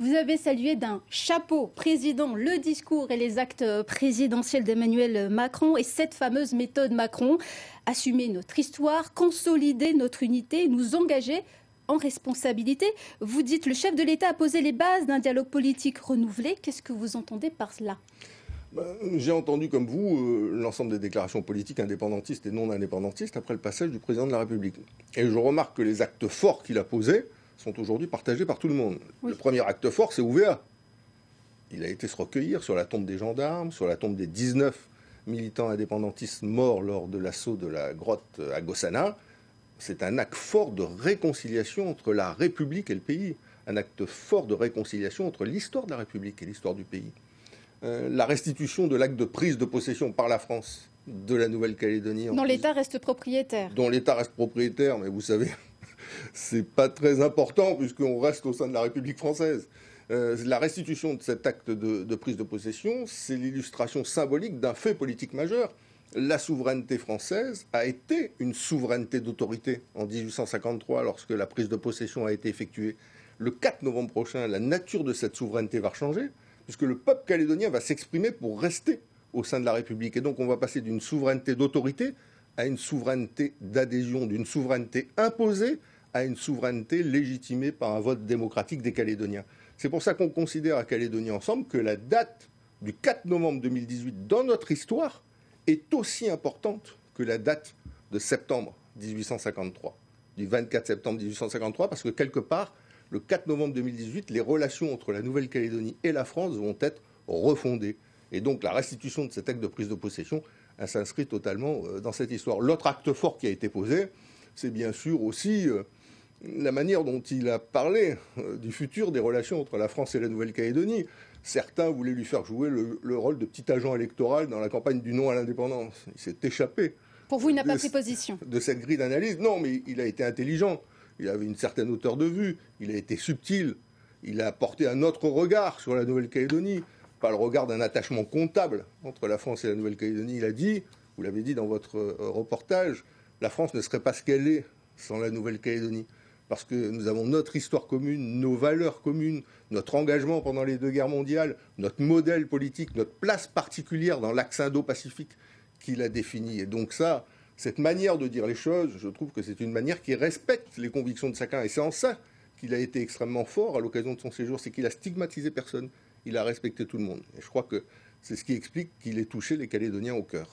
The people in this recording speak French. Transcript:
Vous avez salué d'un chapeau président le discours et les actes présidentiels d'Emmanuel Macron et cette fameuse méthode Macron, assumer notre histoire, consolider notre unité, nous engager en responsabilité. Vous dites le chef de l'État a posé les bases d'un dialogue politique renouvelé. Qu'est-ce que vous entendez par cela ? J'ai entendu, comme vous, l'ensemble des déclarations politiques indépendantistes et non indépendantistes après le passage du président de la République. Et je remarque que les actes forts qu'il a posés sont aujourd'hui partagés par tout le monde. Oui. Le premier acte fort, c'est Ouvéa. Il a été se recueillir sur la tombe des gendarmes, sur la tombe des 19 militants indépendantistes morts lors de l'assaut de la grotte à Gossana. C'est un acte fort de réconciliation entre la République et le pays. Un acte fort de réconciliation entre l'histoire de la République et l'histoire du pays. La restitution de l'acte de prise de possession par la France de la Nouvelle-Calédonie. Dont l'État reste propriétaire. Dont l'État reste propriétaire, mais vous savez, c'est pas très important puisqu'on reste au sein de la République française. La restitution de cet acte de prise de possession, c'est l'illustration symbolique d'un fait politique majeur. La souveraineté française a été une souveraineté d'autorité en 1853 lorsque la prise de possession a été effectuée. Le 4 novembre prochain, la nature de cette souveraineté va changer, puisque le peuple calédonien va s'exprimer pour rester au sein de la République. Et donc on va passer d'une souveraineté d'autorité à une souveraineté d'adhésion, d'une souveraineté imposée à une souveraineté légitimée par un vote démocratique des Calédoniens. C'est pour ça qu'on considère à Calédonie Ensemble que la date du 4 novembre 2018 dans notre histoire est aussi importante que la date de septembre 1853, du 24 septembre 1853, parce que quelque part, le 4 novembre 2018, les relations entre la Nouvelle-Calédonie et la France vont être refondées. Et donc la restitution de cet acte de prise de possession s'inscrit totalement dans cette histoire. L'autre acte fort qui a été posé, c'est bien sûr aussi la manière dont il a parlé du futur des relations entre la France et la Nouvelle-Calédonie. Certains voulaient lui faire jouer le rôle de petit agent électoral dans la campagne du non à l'indépendance. Il s'est échappé. Pour vous, il n'a pas pris position. De cette grille d'analyse. Non, mais il a été intelligent. Il avait une certaine hauteur de vue. Il a été subtil. Il a apporté un autre regard sur la Nouvelle-Calédonie. Pas le regard d'un attachement comptable entre la France et la Nouvelle-Calédonie. Il a dit, vous l'avez dit dans votre reportage, la France ne serait pas ce qu'elle est sans la Nouvelle-Calédonie. Parce que nous avons notre histoire commune, nos valeurs communes, notre engagement pendant les 2 guerres mondiales, notre modèle politique, notre place particulière dans l'axe Indo-Pacifique qu'il a défini. Et donc ça, cette manière de dire les choses, je trouve que c'est une manière qui respecte les convictions de chacun. Et c'est en ça qu'il a été extrêmement fort à l'occasion de son séjour, c'est qu'il a stigmatisé personne. Il a respecté tout le monde. Et je crois que c'est ce qui explique qu'il ait touché les Calédoniens au cœur.